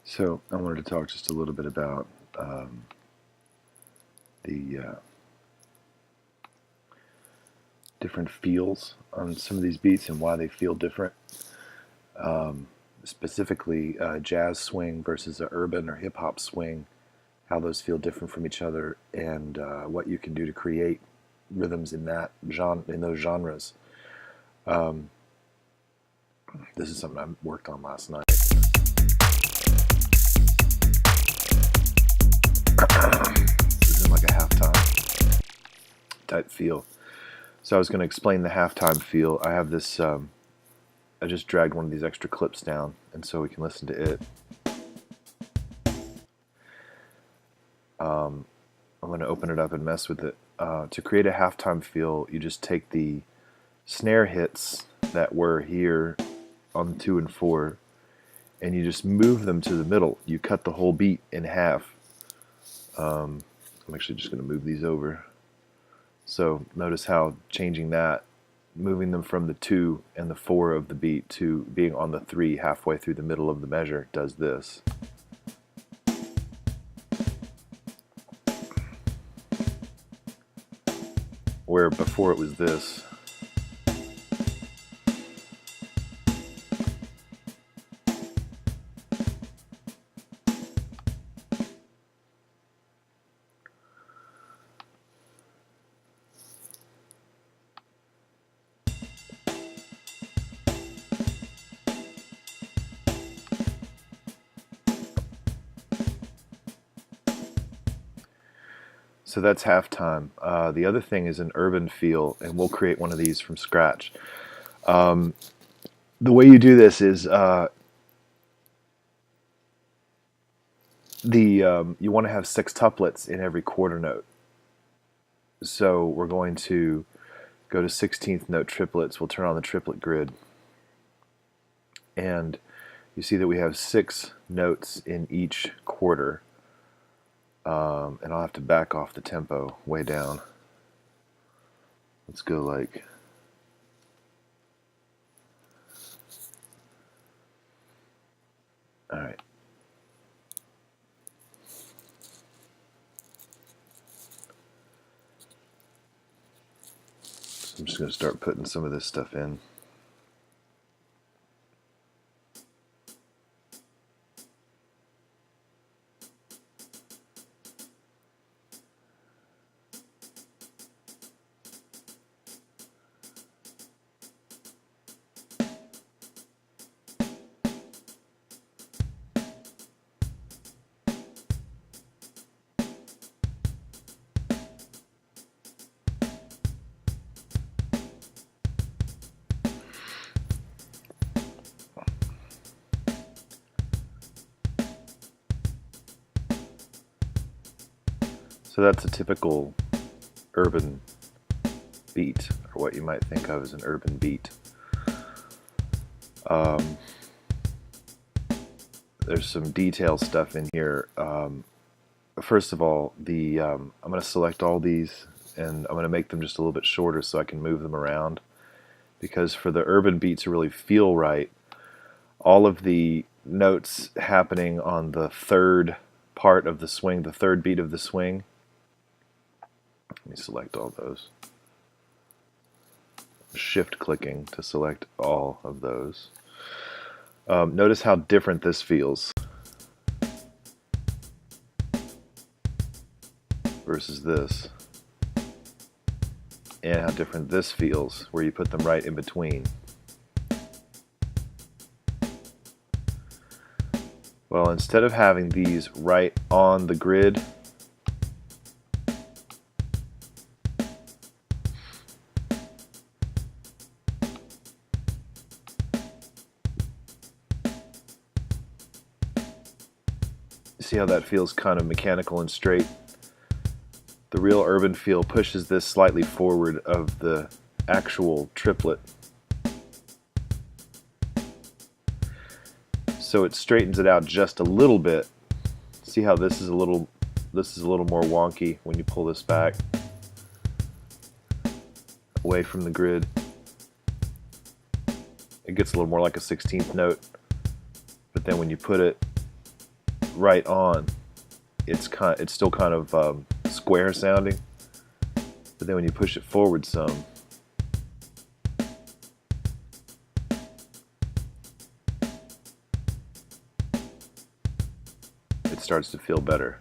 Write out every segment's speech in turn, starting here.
So I wanted to talk just a little bit about the different feels on some of these beats and why they feel different. Specifically, jazz swing versus a urban or hip hop swing, how those feel different from each other, and what you can do to create rhythms in that genre, in those genres. Um, this is something I worked on last night. This is like a halftime type feel. So I was going to explain the halftime feel. I have this. I just dragged one of these extra clips down, and so we can listen to it. I'm going to open it up and mess with it. To create a halftime feel, you just take the snare hits that were here on the 2 and 4, and you just move them to the middle. You cut the whole beat in half. I'm actually just going to move these over. So notice how changing that, moving them from the 2 and the 4 of the beat to being on the 3 halfway through the middle of the measure does this. Where before it was this. So that's halftime. The other thing is an urban feel, and we'll create one of these from scratch. The way you do this is you want to have sextuplets in every quarter note. So we're going to go to 16th note triplets. We'll turn on the triplet grid, and you see that we have 6 notes in each quarter. And I'll have to back off the tempo way down. Let's go like all right. So I'm just going to start putting some of this stuff in. So that's a typical urban beat, or what you might think of as an urban beat. There's some detail stuff in here. First of all, I'm going to select all these, and I'm going to make them just a little bit shorter so I can move them around. Because for the urban beat to really feel right, all of the notes happening on the third part of the swing, the third beat of the swing. Let me select all those. Shift clicking to select all of those. Notice how different this feels versus this, and how different this feels where you put them right in between. Well, instead of having these right on the grid, see how that feels kind of mechanical and straight? The real urban feel pushes this slightly forward of the actual triplet. So it straightens it out just a little bit. See how this is a little more wonky when you pull this back away from the grid. It gets a little more like a 16th note, but then when you put it right on, it's still kind of square sounding, but then when you push it forward some, it starts to feel better.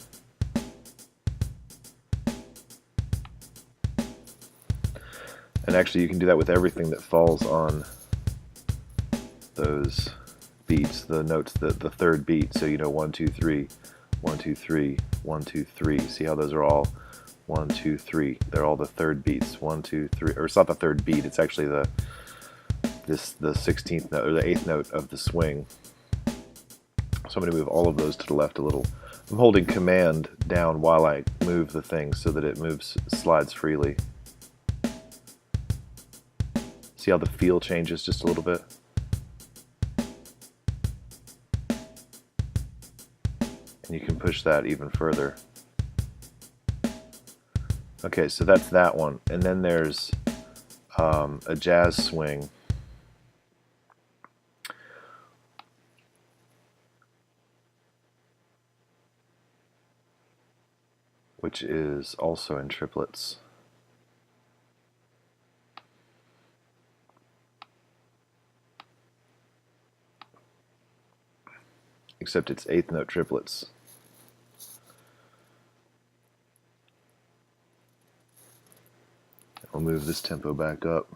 And actually you can do that with everything that falls on those beats, the notes, the third beat. So you know 1 2 3, 1 2 3, 1 2 3. See how those are all 1 2 3. They're all the third beats. 1 2 3, or it's not the third beat. It's actually the 16th note or the 8th note of the swing. So I'm going to move all of those to the left a little. I'm holding Command down while I move the thing so that it slides freely. See how the feel changes just a little bit? And you can push that even further. Okay, so that's that one. And then there's a jazz swing. Which is also in triplets. Except it's 8th note triplets. I'll move this tempo back up.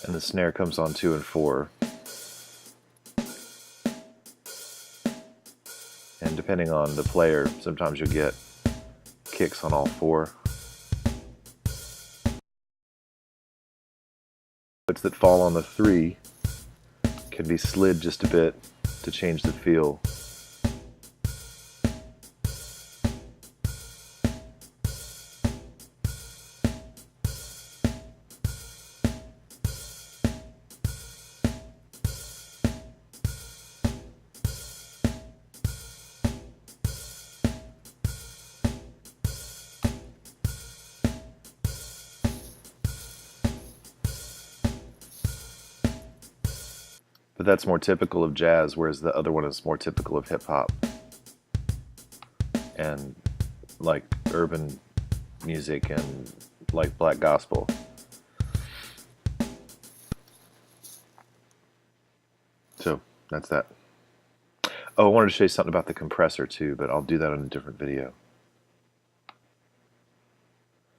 And the snare comes on 2 and 4. And depending on the player, sometimes you'll get kicks on all 4. Notes that fall on the 3 can be slid just a bit to change the feel. But that's more typical of jazz, whereas the other one is more typical of hip-hop and like urban music and like black gospel. So that's that. Oh, I wanted to show you something about the compressor too, but I'll do that in a different video.